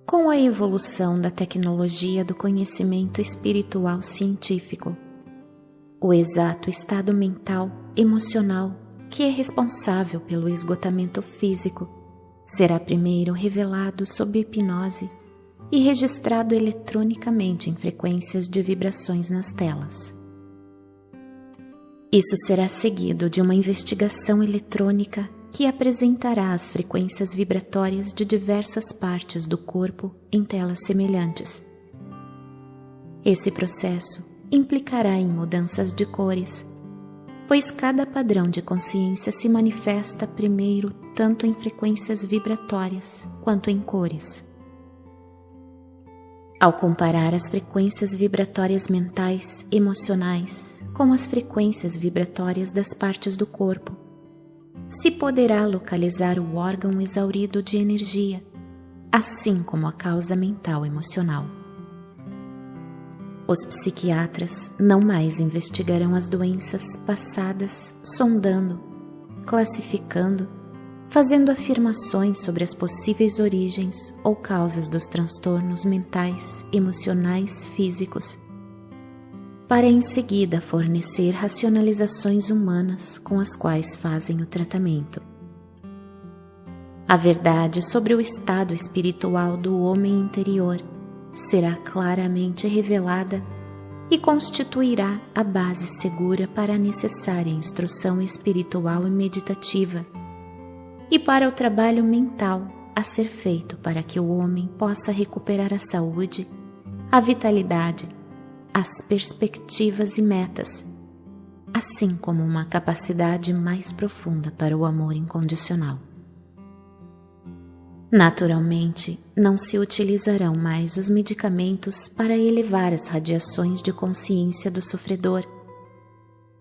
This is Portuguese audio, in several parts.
Com a evolução da tecnologia do conhecimento espiritual científico, o exato estado mental, emocional, que é responsável pelo esgotamento físico, será primeiro revelado sob hipnose e registrado eletronicamente em frequências de vibrações nas telas. Isso será seguido de uma investigação eletrônica que apresentará as frequências vibratórias de diversas partes do corpo em telas semelhantes. Esse processo implicará em mudanças de cores, pois cada padrão de consciência se manifesta primeiro tanto em frequências vibratórias quanto em cores. Ao comparar as frequências vibratórias mentais, emocionais, com as frequências vibratórias das partes do corpo, se poderá localizar o órgão exaurido de energia, assim como a causa mental emocional. Os psiquiatras não mais investigarão as doenças passadas, sondando, classificando, fazendo afirmações sobre as possíveis origens ou causas dos transtornos mentais, emocionais, físicos, para em seguida fornecer racionalizações humanas com as quais fazem o tratamento. A verdade sobre o estado espiritual do homem interior será claramente revelada e constituirá a base segura para a necessária instrução espiritual e meditativa e para o trabalho mental a ser feito para que o homem possa recuperar a saúde, a vitalidade, as perspectivas e metas, assim como uma capacidade mais profunda para o amor incondicional. Naturalmente, não se utilizarão mais os medicamentos para elevar as radiações de consciência do sofredor,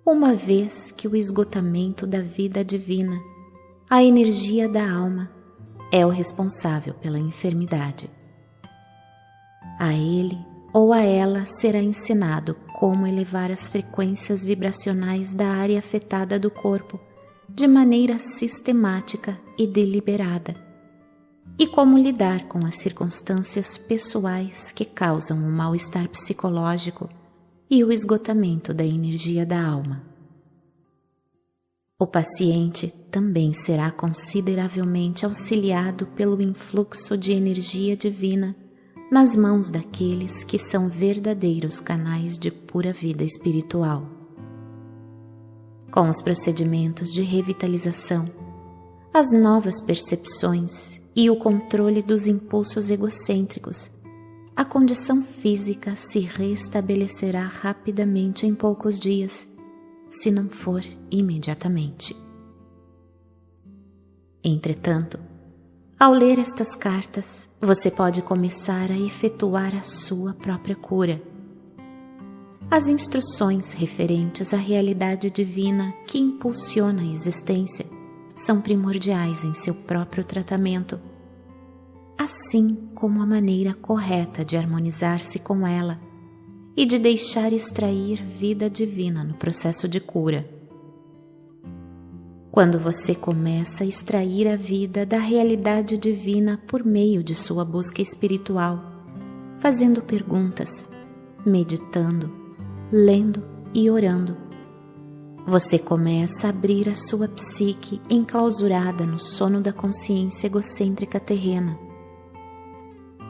uma vez que o esgotamento da vida divina, a energia da alma, é o responsável pela enfermidade. A ele ou a ela será ensinado como elevar as frequências vibracionais da área afetada do corpo de maneira sistemática e deliberada, e como lidar com as circunstâncias pessoais que causam o mal-estar psicológico e o esgotamento da energia da alma. O paciente também será consideravelmente auxiliado pelo influxo de energia divina nas mãos daqueles que são verdadeiros canais de pura vida espiritual. Com os procedimentos de revitalização, as novas percepções e o controle dos impulsos egocêntricos, a condição física se restabelecerá rapidamente em poucos dias, se não for imediatamente. Entretanto, ao ler estas cartas, você pode começar a efetuar a sua própria cura. As instruções referentes à realidade divina que impulsiona a existência são primordiais em seu próprio tratamento, assim como a maneira correta de harmonizar-se com ela e de deixar extrair vida divina no processo de cura. Quando você começa a extrair a vida da realidade divina por meio de sua busca espiritual, fazendo perguntas, meditando, lendo e orando, você começa a abrir a sua psique enclausurada no sono da consciência egocêntrica terrena.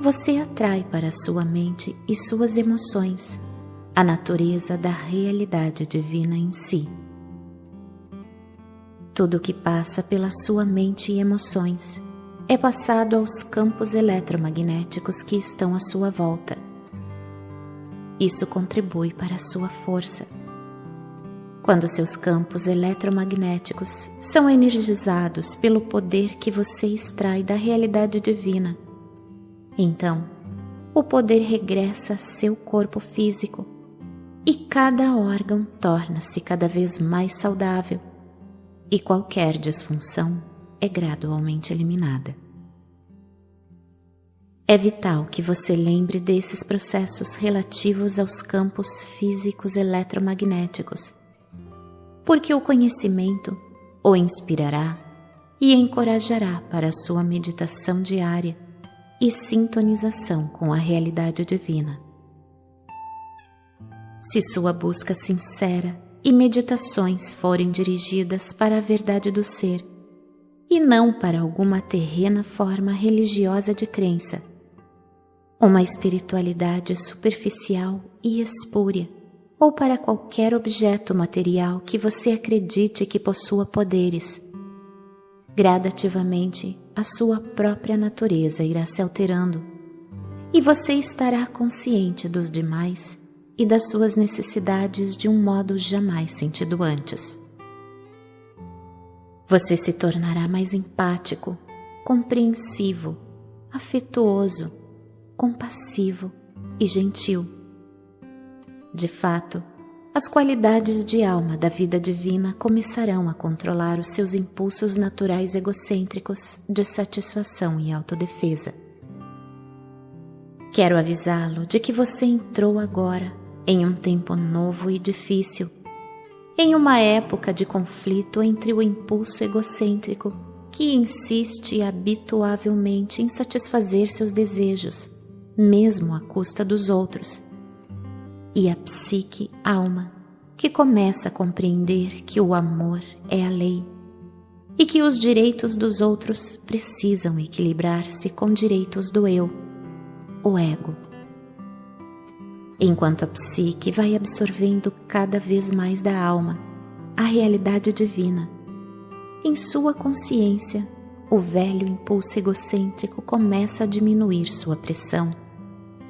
Você atrai para sua mente e suas emoções a natureza da realidade divina em si. Tudo o que passa pela sua mente e emoções é passado aos campos eletromagnéticos que estão à sua volta. Isso contribui para a sua força. Quando seus campos eletromagnéticos são energizados pelo poder que você extrai da realidade divina, então o poder regressa a seu corpo físico e cada órgão torna-se cada vez mais saudável e qualquer disfunção é gradualmente eliminada. É vital que você lembre desses processos relativos aos campos físicos eletromagnéticos, porque o conhecimento o inspirará e encorajará para a sua meditação diária e sintonização com a realidade divina. Se sua busca sincera e meditações forem dirigidas para a verdade do ser, e não para alguma terrena forma religiosa de crença, uma espiritualidade superficial e espúria, ou para qualquer objeto material que você acredite que possua poderes, gradativamente a sua própria natureza irá se alterando e você estará consciente dos demais e das suas necessidades de um modo jamais sentido antes. Você se tornará mais empático, compreensivo, afetuoso, compassivo e gentil. De fato, as qualidades de alma da vida divina começarão a controlar os seus impulsos naturais egocêntricos de satisfação e autodefesa. Quero avisá-lo de que você entrou agora em um tempo novo e difícil, em uma época de conflito entre o impulso egocêntrico que insiste habituavelmente em satisfazer seus desejos, mesmo à custa dos outros, e a psique alma, que começa a compreender que o amor é a lei e que os direitos dos outros precisam equilibrar-se com direitos do eu, o ego. Enquanto a psique vai absorvendo cada vez mais da alma a realidade divina, em sua consciência, o velho impulso egocêntrico começa a diminuir sua pressão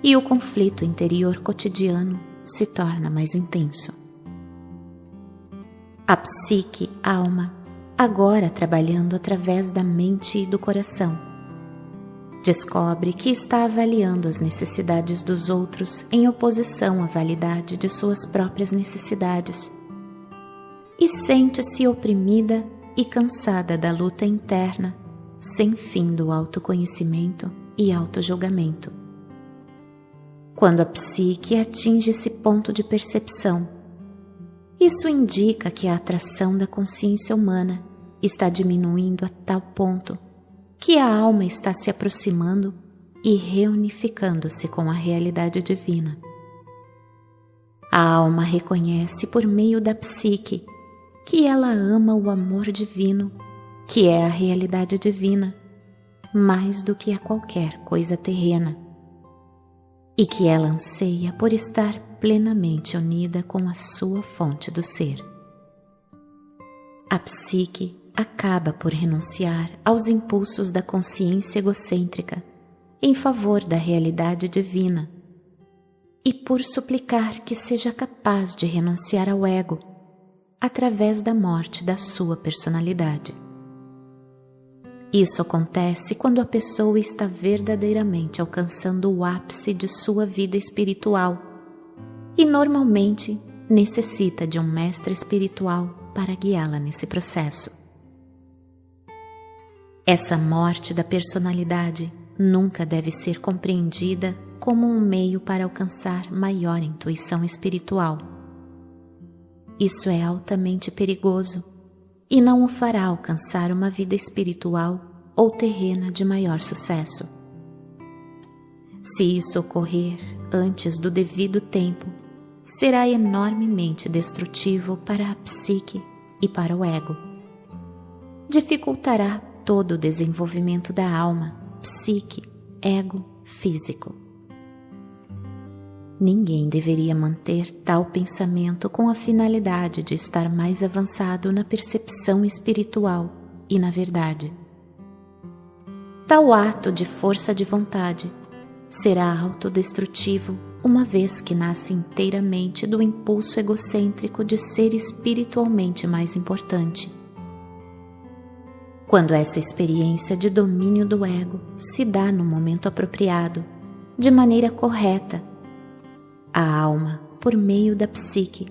e o conflito interior cotidiano se torna mais intenso. A psique alma, agora trabalhando através da mente e do coração, descobre que está avaliando as necessidades dos outros em oposição à validade de suas próprias necessidades e sente-se oprimida e cansada da luta interna sem fim do autoconhecimento e autojulgamento. Quando a psique atinge esse ponto de percepção, isso indica que a atração da consciência humana está diminuindo a tal ponto que a alma está se aproximando e reunificando-se com a realidade divina. A alma reconhece por meio da psique que ela ama o amor divino, que é a realidade divina, mais do que a qualquer coisa terrena, e que ela anseia por estar plenamente unida com a sua fonte do ser. A psique acaba por renunciar aos impulsos da consciência egocêntrica em favor da realidade divina e por suplicar que seja capaz de renunciar ao ego através da morte da sua personalidade. Isso acontece quando a pessoa está verdadeiramente alcançando o ápice de sua vida espiritual e normalmente necessita de um mestre espiritual para guiá-la nesse processo. Essa morte da personalidade nunca deve ser compreendida como um meio para alcançar maior intuição espiritual. Isso é altamente perigoso e não o fará alcançar uma vida espiritual ou terrena de maior sucesso. Se isso ocorrer antes do devido tempo, será enormemente destrutivo para a psique e para o ego. Dificultará todo o desenvolvimento da alma, psique, ego, físico. Ninguém deveria manter tal pensamento com a finalidade de estar mais avançado na percepção espiritual e na verdade. Tal ato de força de vontade será autodestrutivo uma vez que nasce inteiramente do impulso egocêntrico de ser espiritualmente mais importante. Quando essa experiência de domínio do ego se dá no momento apropriado, de maneira correta, a alma, por meio da psique,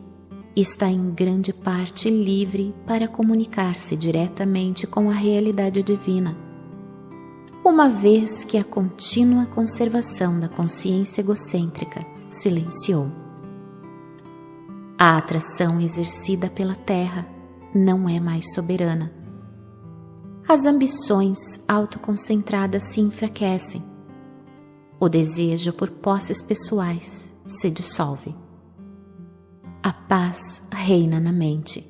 está em grande parte livre para comunicar-se diretamente com a realidade divina, uma vez que a contínua conservação da consciência egocêntrica silenciou. A atração exercida pela Terra não é mais soberana. As ambições autoconcentradas se enfraquecem O desejo por posses pessoais se dissolve. A paz reina na mente.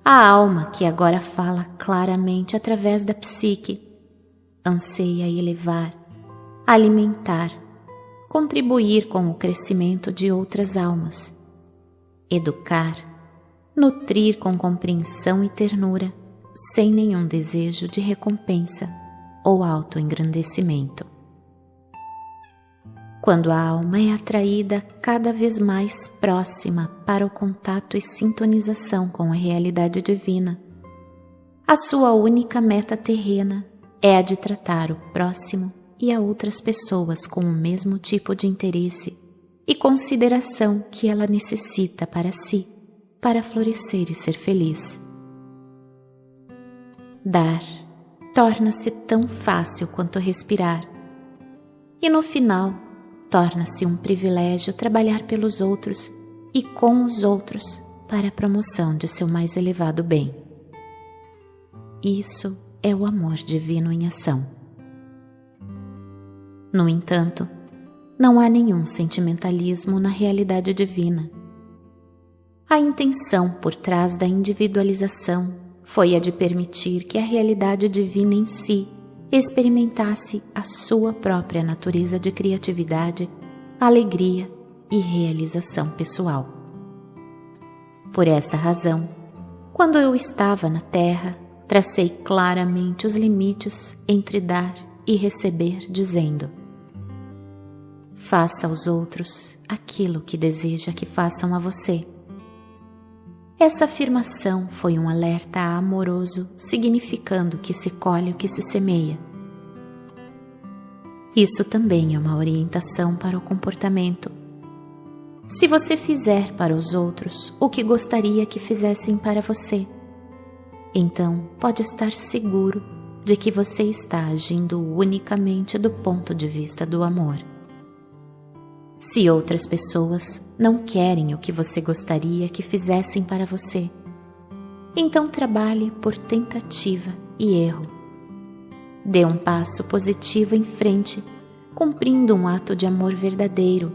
A alma, que agora fala claramente através da psique, anseia elevar, alimentar, contribuir com o crescimento de outras almas, educar, nutrir com compreensão e ternura, sem nenhum desejo de recompensa ou autoengrandecimento. Quando a alma é atraída cada vez mais próxima para o contato e sintonização com a realidade divina, a sua única meta terrena é a de tratar o próximo e a outras pessoas com o mesmo tipo de interesse e consideração que ela necessita para si, para florescer e ser feliz. Dar torna-se tão fácil quanto respirar, e no final torna-se um privilégio trabalhar pelos outros e com os outros para a promoção de seu mais elevado bem. Isso é o amor divino em ação. No entanto, não há nenhum sentimentalismo na realidade divina. A intenção por trás da individualização foi a de permitir que a realidade divina em si experimentasse a sua própria natureza de criatividade, alegria e realização pessoal. Por esta razão, quando eu estava na Terra, tracei claramente os limites entre dar e receber, dizendo: faça aos outros aquilo que deseja que façam a você. Essa afirmação foi um alerta amoroso, significando que se colhe o que se semeia. Isso também é uma orientação para o comportamento. Se você fizer para os outros o que gostaria que fizessem para você, então pode estar seguro de que você está agindo unicamente do ponto de vista do amor. Se outras pessoas não querem o que você gostaria que fizessem para você, então trabalhe por tentativa e erro. Dê um passo positivo em frente, cumprindo um ato de amor verdadeiro.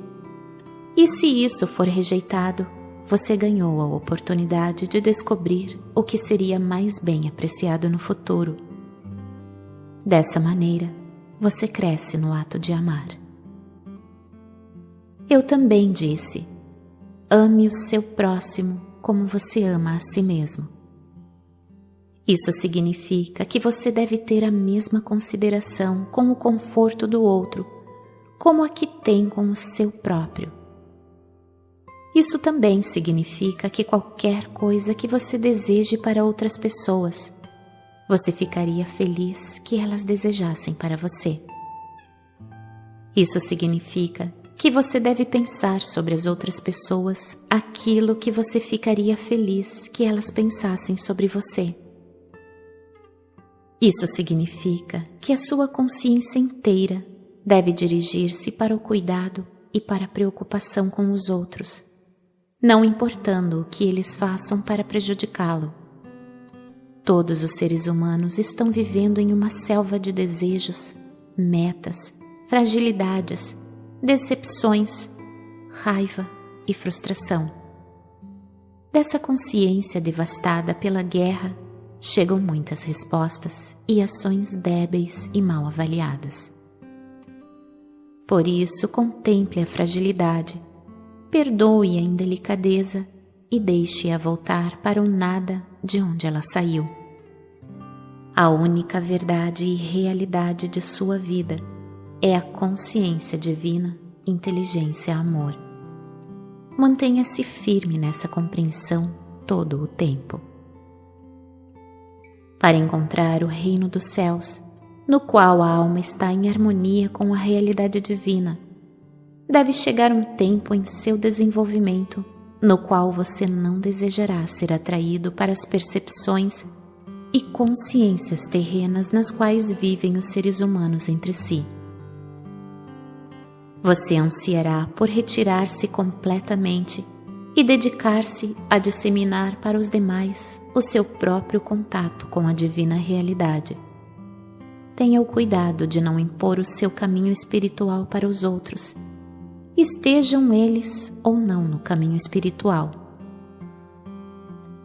E se isso for rejeitado, você ganhou a oportunidade de descobrir o que seria mais bem apreciado no futuro. Dessa maneira, você cresce no ato de amar. Eu também disse: ame o seu próximo como você ama a si mesmo. Isso significa que você deve ter a mesma consideração com o conforto do outro, como a que tem com o seu próprio. Isso também significa que qualquer coisa que você deseje para outras pessoas, você ficaria feliz que elas desejassem para você. Isso significa que você deve pensar sobre as outras pessoas aquilo que você ficaria feliz que elas pensassem sobre você. Isso significa que a sua consciência inteira deve dirigir-se para o cuidado e para a preocupação com os outros, não importando o que eles façam para prejudicá-lo. Todos os seres humanos estão vivendo em uma selva de desejos, metas, fragilidades, decepções, raiva e frustração. Dessa consciência devastada pela guerra, chegam muitas respostas e ações débeis e mal avaliadas. Por isso, contemple a fragilidade, perdoe a indelicadeza e deixe-a voltar para o nada de onde ela saiu. A única verdade e realidade de sua vida é a consciência divina, inteligência, amor. Mantenha-se firme nessa compreensão todo o tempo. Para encontrar o reino dos céus, no qual a alma está em harmonia com a realidade divina, deve chegar um tempo em seu desenvolvimento no qual você não desejará ser atraído para as percepções e consciências terrenas nas quais vivem os seres humanos entre si. Você ansiará por retirar-se completamente e dedicar-se a disseminar para os demais o seu próprio contato com a divina realidade. tenha o cuidado de não impor o seu caminho espiritual para os outros, estejam eles ou não no caminho espiritual.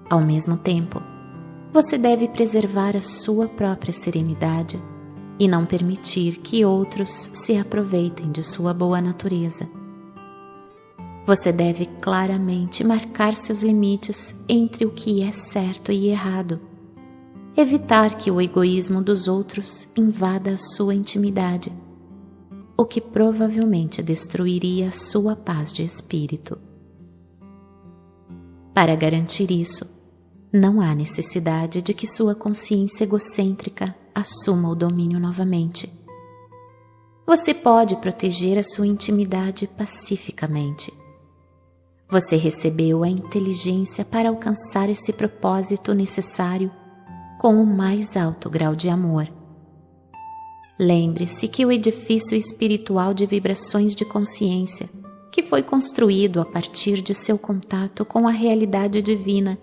Ao mesmo tempo, você deve preservar a sua própria serenidade e não permitir que outros se aproveitem de sua boa natureza. Você deve claramente marcar seus limites entre o que é certo e errado, evitar que o egoísmo dos outros invada a sua intimidade, o que provavelmente destruiria a sua paz de espírito. Para garantir isso, não há necessidade de que sua consciência egocêntrica assuma o domínio novamente. Você pode proteger a sua intimidade pacificamente. Você recebeu a inteligência para alcançar esse propósito necessário com o mais alto grau de amor. Lembre-se que o edifício espiritual de vibrações de consciência, que foi construído a partir de seu contato com a realidade divina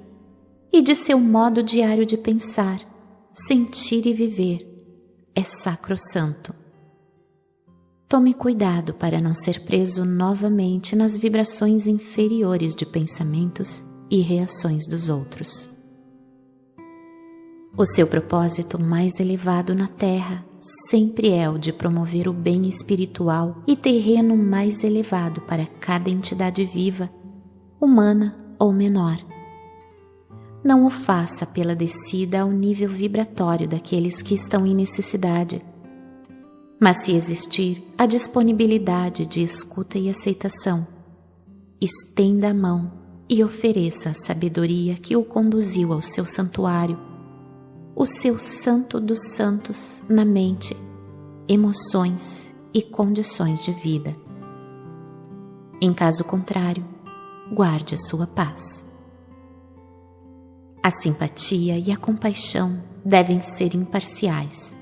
e de seu modo diário de pensar, sentir e viver, é sacrossanto. Tome cuidado para não ser preso novamente nas vibrações inferiores de pensamentos e reações dos outros. O seu propósito mais elevado na Terra sempre é o de promover o bem espiritual e terreno mais elevado para cada entidade viva, humana ou menor. Não o faça pela descida ao nível vibratório daqueles que estão em necessidade, mas se existir a disponibilidade de escuta e aceitação, estenda a mão e ofereça a sabedoria que o conduziu ao seu santuário, o seu santo dos santos na mente, emoções e condições de vida. Em caso contrário, guarde a sua paz. A simpatia e a compaixão devem ser imparciais.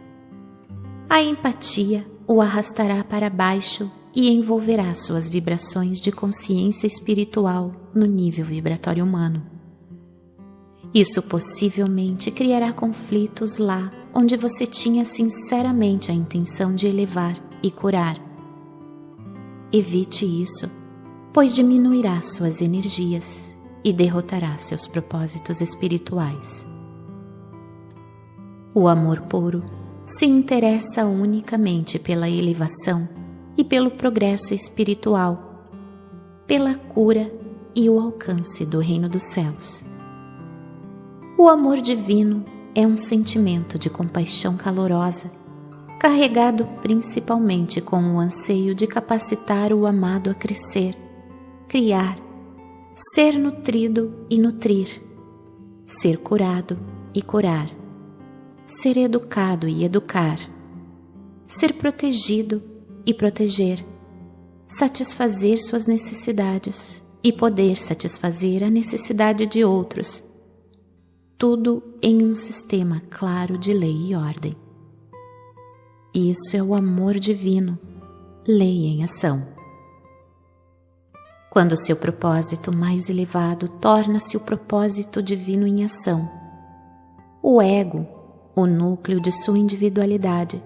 A empatia o arrastará para baixo e envolverá suas vibrações de consciência espiritual no nível vibratório humano. Isso possivelmente criará conflitos lá onde você tinha sinceramente a intenção de elevar e curar. Evite isso, pois diminuirá suas energias e derrotará seus propósitos espirituais. O amor puro se interessa unicamente pela elevação e pelo progresso espiritual, pela cura e o alcance do reino dos céus. O amor divino é um sentimento de compaixão calorosa, carregado principalmente com o anseio de capacitar o amado a crescer, criar, ser nutrido e nutrir, ser curado e curar, ser educado e educar, ser protegido e proteger, satisfazer suas necessidades e poder satisfazer a necessidade de outros, tudo em um sistema claro de lei e ordem. Isso é o amor divino, lei em ação. Quando seu propósito mais elevado torna-se o propósito divino em ação, o ego, o núcleo de sua individualidade,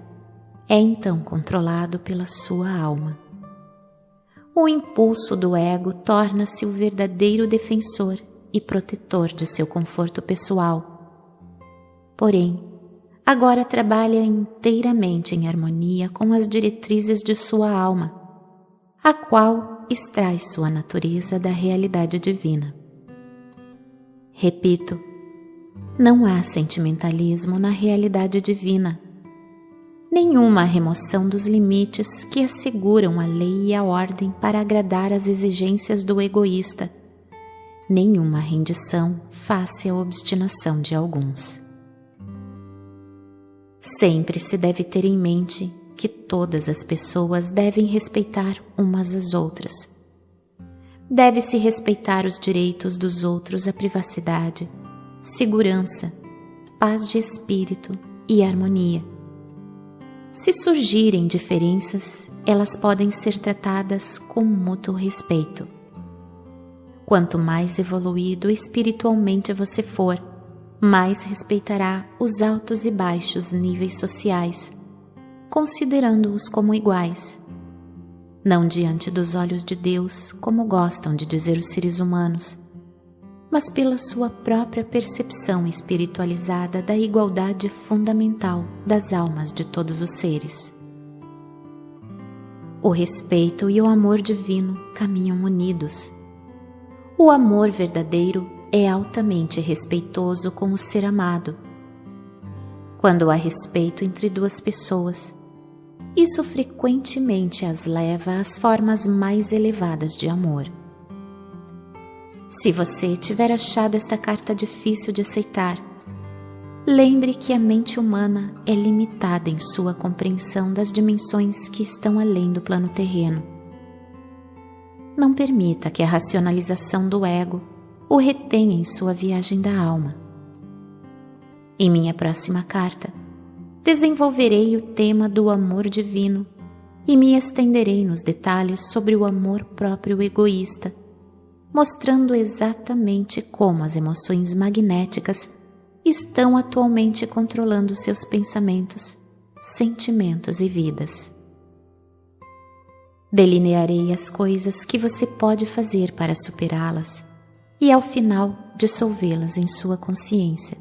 é então controlado pela sua alma. O impulso do ego torna-se o verdadeiro defensor e protetor de seu conforto pessoal. Porém, agora trabalha inteiramente em harmonia com as diretrizes de sua alma, a qual extrai sua natureza da realidade divina. Repito, não há sentimentalismo na realidade divina, nenhuma remoção dos limites que asseguram a lei e a ordem para agradar às exigências do egoísta, nenhuma rendição face à obstinação de alguns. Sempre se deve ter em mente que todas as pessoas devem respeitar umas às outras. Deve-se respeitar os direitos dos outros à privacidade, segurança, paz de espírito e harmonia. Se surgirem diferenças, elas podem ser tratadas com mútuo respeito. Quanto mais evoluído espiritualmente você for, mais respeitará os altos e baixos níveis sociais, considerando-os como iguais. Não diante dos olhos de Deus, como gostam de dizer os seres humanos, mas pela sua própria percepção espiritualizada da igualdade fundamental das almas de todos os seres. O respeito e o amor divino caminham unidos. O amor verdadeiro é altamente respeitoso com o ser amado. Quando há respeito entre duas pessoas, isso frequentemente as leva às formas mais elevadas de amor. Se você tiver achado esta carta difícil de aceitar, lembre que a mente humana é limitada em sua compreensão das dimensões que estão além do plano terreno. Não permita que a racionalização do ego o retenha em sua viagem da alma. Em minha próxima carta, desenvolverei o tema do amor divino e me estenderei nos detalhes sobre o amor próprio egoísta, mostrando exatamente como as emoções magnéticas estão atualmente controlando seus pensamentos, sentimentos e vidas. Delinearei as coisas que você pode fazer para superá-las e, ao final, dissolvê-las em sua consciência.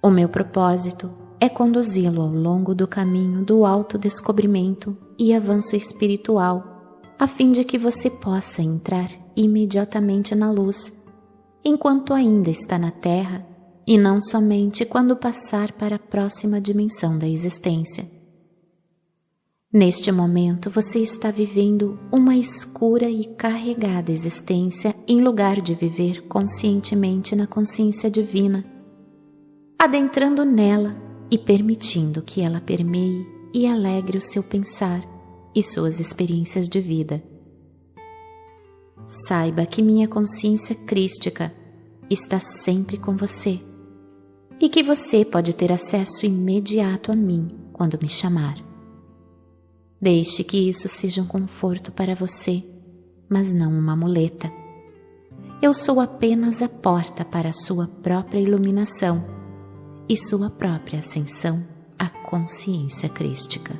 O meu propósito é conduzi-lo ao longo do caminho do autodescobrimento e avanço espiritual, a fim de que você possa entrar imediatamente na luz, enquanto ainda está na Terra, e não somente quando passar para a próxima dimensão da existência. Neste momento você está vivendo uma escura e carregada existência em lugar de viver conscientemente na consciência divina, adentrando nela e permitindo que ela permeie e alegre o seu pensar e suas experiências de vida. Saiba que minha consciência crística está sempre com você e que você pode ter acesso imediato a mim quando me chamar. Deixe que isso seja um conforto para você, mas não uma muleta. Eu sou apenas a porta para a sua própria iluminação e sua própria ascensão à consciência crística.